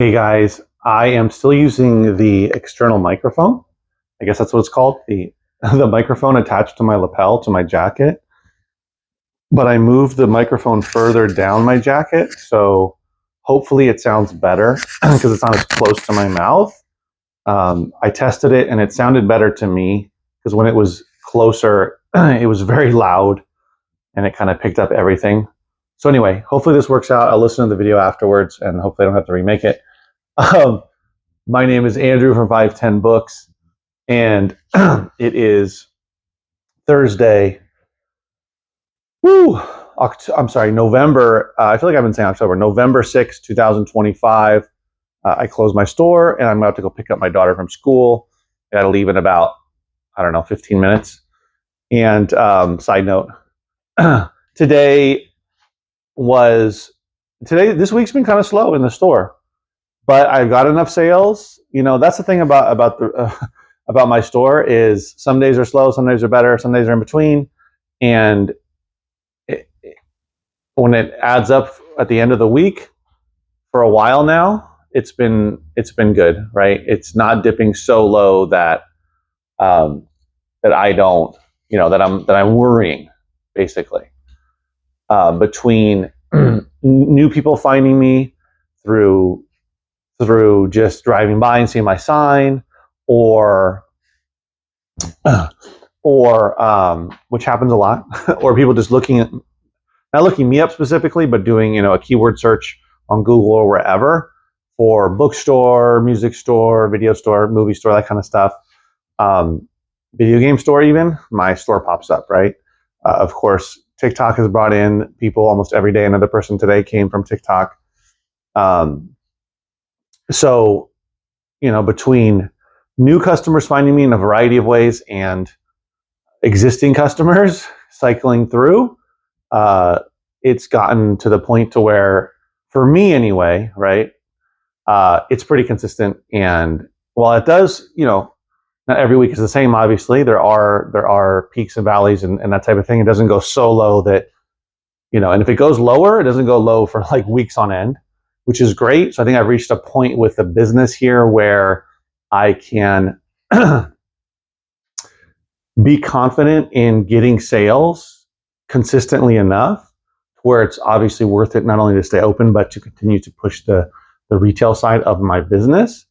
Hey guys, I am still using the external microphone. I guess that's what it's called, the the microphone attached to my lapel to my jacket. But I moved the microphone further down my jacket, so hopefully it sounds better because it's not as close to my mouth. I tested it and it sounded better to me because when it was closer, it was very loud and it kind of picked up everything. So anyway, hopefully this works out. I'll listen to the video afterwards and hopefully I don't have to remake it. Um, My name is Andrew from 510 Books, and it is Thursday. Woo! I'm sorry, November. I feel like I've been saying October. November 6th, 2025. I closed my store, and I'm about to go pick up my daughter from school. I got to leave in about, I don't know, 15 minutes. And side note, today this week's been kind of slow in the store. But I've got enough sales. That's the thing about my store is some days are slow, some days are better, some days are in between, and when it adds up at the end of the week, for a while now, it's been good, right? It's not dipping so low that that I don't, that I'm worrying, basically. Between new people finding me through just driving by and seeing my sign, or which happens a lot, or people just not looking me up specifically, but doing a keyword search on Google or wherever for bookstore, music store, video store, movie store, that kind of stuff. Video game store, even my store pops up, right? Of course, TikTok has brought in people almost every day. Another person today came from TikTok. So, between new customers finding me in a variety of ways and existing customers cycling through, it's gotten to the point to where, for me anyway, right, it's pretty consistent. And while it does, not every week is the same. Obviously, there are peaks and valleys and that type of thing. It doesn't go so low that, and if it goes lower, it doesn't go low for like weeks on end, which is great. So I think I've reached a point with the business here where I can be confident in getting sales consistently enough where it's obviously worth it not only to stay open, but to continue to push the retail side of my business.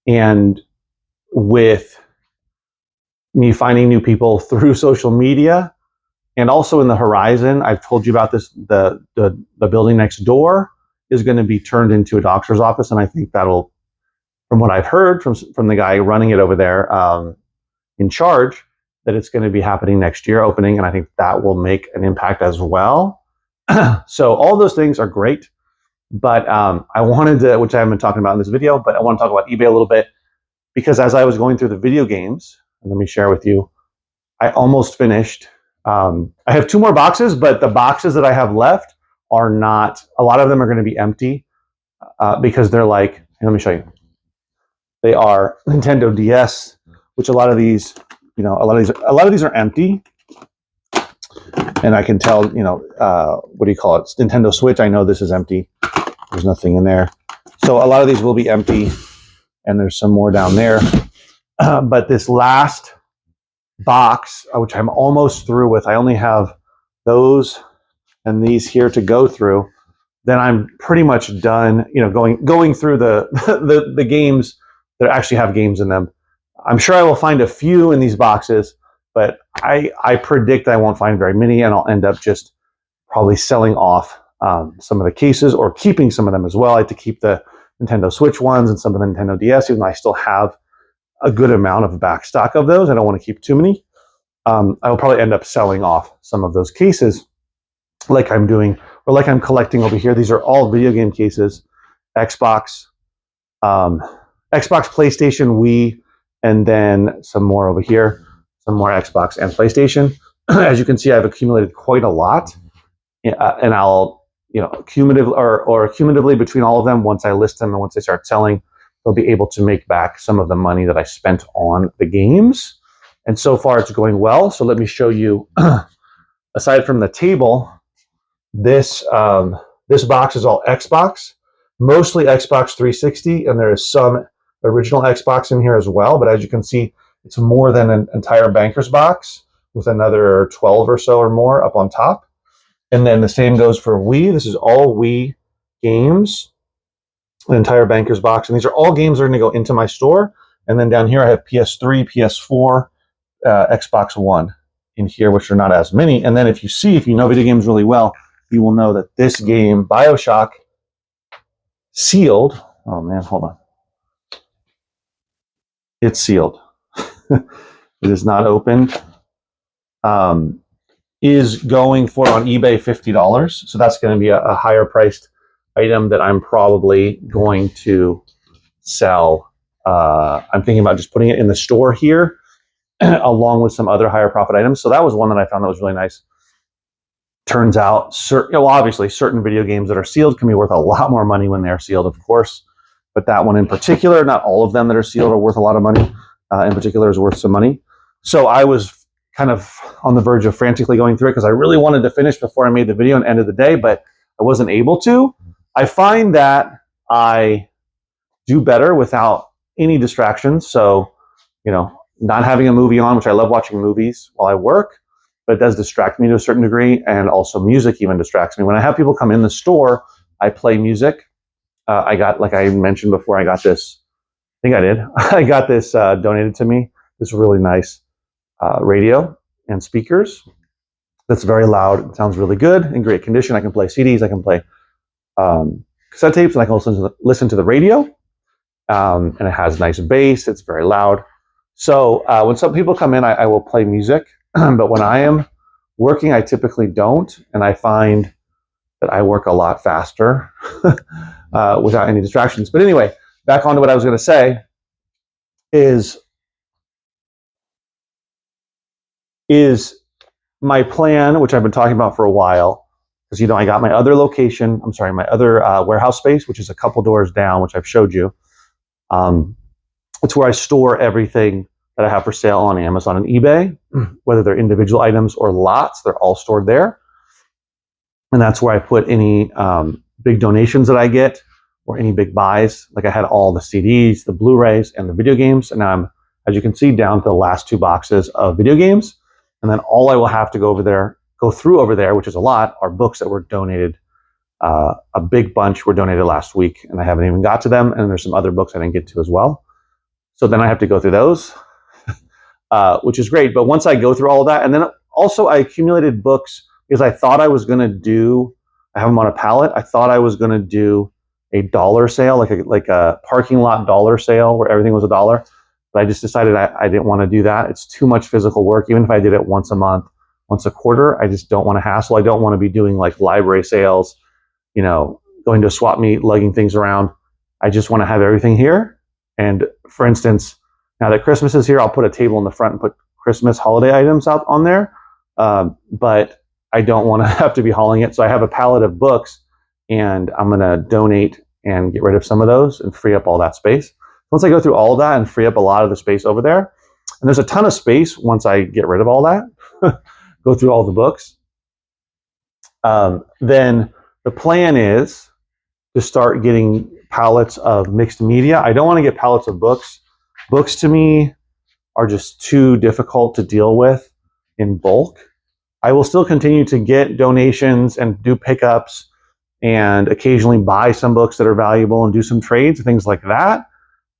And with me finding new people through social media, and also in the horizon, I've told you about this, the building next door is going to be turned into a doctor's office. And I think that'll, from what I've heard from the guy running it over there, in charge, that it's going to be happening next year, opening. And I think that will make an impact as well. So all those things are great. But I wanted to, which I haven't been talking about in this video, but I want to talk about eBay a little bit, because as I was going through the video games, and let me share with you, I almost finished. I have 2 more boxes, but the boxes that I have left are not, a lot of them are going to be empty, because they're like, let me show you. They are Nintendo DS, which a lot of these are empty. And I can tell, what do you call it? It's Nintendo Switch. I know this is empty. There's nothing in there. So a lot of these will be empty, and there's some more down there. But this last box, which I'm almost through with, I only have those and these here to go through. Then I'm pretty much done, going through the games that actually have games in them. I'm sure I will find a few in these boxes, but I predict I won't find very many, and I'll end up just probably selling off some of the cases, or keeping some of them as well. I like to keep the Nintendo Switch ones and some of the Nintendo DS, even though I still have a good amount of back stock of those. I don't want to keep too many. I will probably end up selling off some of those cases, like I'm doing, or like I'm collecting over here. These are all video game cases: Xbox, PlayStation, Wii, and then some more over here, some more Xbox and PlayStation. As you can see, I've accumulated quite a lot, and I'll, cumulatively between all of them, once I list them and once they start selling, they'll be able to make back some of the money that I spent on the games. And so far, it's going well. So let me show you. Aside from the table, this box is all Xbox. mostly Xbox 360, and there is some original Xbox in here as well. But as you can see, it's more than an entire banker's box with another 12 or so or more up on top. And then the same goes for Wii. This is all Wii games, an entire banker's box. And these are all games that are going to go into my store. And then down here, I have PS3, PS4, Xbox One in here, which are not as many. And then if you know video games really well, you will know that this game, BioShock, sealed. Oh man, hold on. It's sealed. It is not opened. Is going for on eBay $50. So that's going to be a higher priced item that I'm probably going to sell. I'm thinking about just putting it in the store here along with some other higher profit items. So that was one that I found that was really nice. Turns out, obviously, certain video games that are sealed can be worth a lot more money when they're sealed, of course. But that one in particular, not all of them that are sealed are worth a lot of money. In particular, is worth some money. So I was kind of on the verge of frantically going through it because I really wanted to finish before I made the video and end of the day, but I wasn't able to. I find that I do better without any distractions. So, not having a movie on, which I love watching movies while I work, but it does distract me to a certain degree. And also music even distracts me. When I have people come in the store, I play music. I got, like I mentioned before, I got this, I think I did. I got this donated to me, this really nice radio and speakers that's very loud. It sounds really good, in great condition. I can play CDs, I can play cassette tapes, and I can listen to the radio. And it has nice bass. It's very loud. So when some people come in, I will play music. But when I am working, I typically don't. And I find that I work a lot faster without any distractions. But anyway, back on to what I was going to say is my plan, which I've been talking about for a while, because I got my other location. I'm sorry, my other warehouse space, which is a couple doors down, which I've showed you. It's where I store everything that I have for sale on Amazon and eBay, whether they're individual items or lots. They're all stored there, and that's where I put any big donations that I get or any big buys. Like I had all the CDs, the Blu-rays, and the video games, and now I'm, as you can see, down to the last 2 boxes of video games. And then all I will have to go through over there, which is a lot, are books that were donated. A big bunch were donated last week, and I haven't even got to them. And there's some other books I didn't get to as well. So then I have to go through those, which is great. But once I go through all of that, and then also I accumulated books because I thought I was going to do, I have them on a pallet. I thought I was going to do a dollar sale, like a parking lot dollar sale where everything was $1. But I just decided I didn't want to do that. It's too much physical work. Even if I did it once a month, once a quarter, I just don't want to hassle. I don't want to be doing like library sales, going to a swap meet, lugging things around. I just want to have everything here. And for instance, now that Christmas is here, I'll put a table in the front and put Christmas holiday items out on there. But I don't want to have to be hauling it. So I have a pallet of books, and I'm going to donate and get rid of some of those and free up all that space. Once I go through all of that and free up a lot of the space over there, and there's a ton of space once I get rid of all that, go through all the books, then the plan is to start getting pallets of mixed media. I don't want to get pallets of books. Books to me are just too difficult to deal with in bulk. I will still continue to get donations and do pickups and occasionally buy some books that are valuable and do some trades, things like that.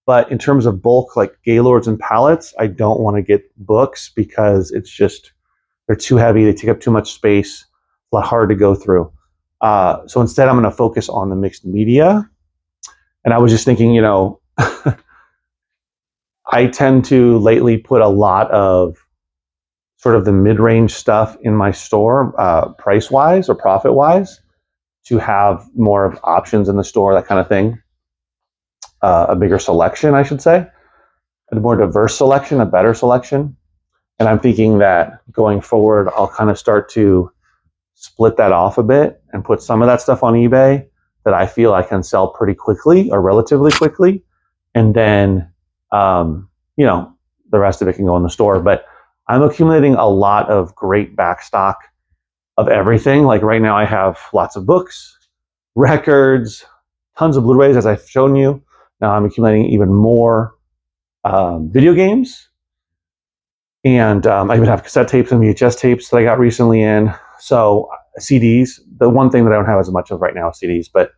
But in terms of bulk, like Gaylords and pallets, I don't want to get books because they're too heavy. They take up too much space. It's a lot hard to go through. So instead, I'm going to focus on the mixed media. And I was just thinking, I tend to lately put a lot of sort of the mid-range stuff in my store, price-wise or profit-wise, to have more of options in the store, that kind of thing. A bigger selection, I should say. A more diverse selection, a better selection. And I'm thinking that going forward, I'll kind of start to split that off a bit and put some of that stuff on eBay that I feel I can sell pretty quickly or relatively quickly. And then, the rest of it can go in the store. But I'm accumulating a lot of great back stock of everything. Like right now I have lots of books, records, tons of Blu-rays, as I've shown you. Now I'm accumulating even more video games. And I even have cassette tapes and VHS tapes that I got recently in. So CDs, the one thing that I don't have as much of right now is CDs. But,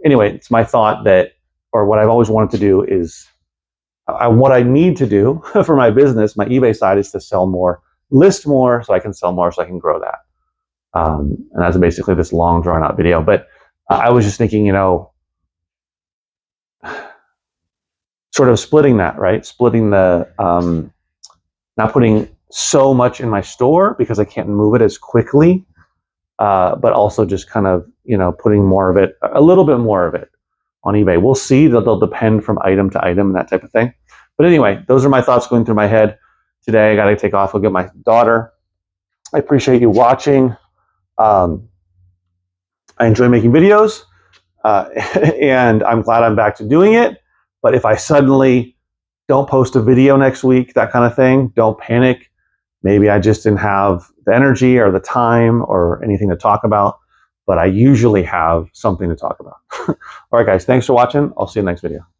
anyway, it's my thought that, or what I've always wanted to do is, what I need to do for my business, my eBay side, is to sell more, list more, so I can sell more, so I can grow that. And that's basically this long drawn out video. But I was just thinking, sort of splitting that, right? Splitting the, not putting so much in my store because I can't move it as quickly, but also just kind of, putting more of it, a little bit more of it on eBay. We'll see that they'll depend from item to item and that type of thing. But anyway, those are my thoughts going through my head today. I got to take off. I'll get my daughter. I appreciate you watching. I enjoy making videos, and I'm glad I'm back to doing it. But if I suddenly don't post a video next week, that kind of thing, don't panic. Maybe I just didn't have the energy or the time or anything to talk about, but I usually have something to talk about. All right, guys, thanks for watching. I'll see you in the next video.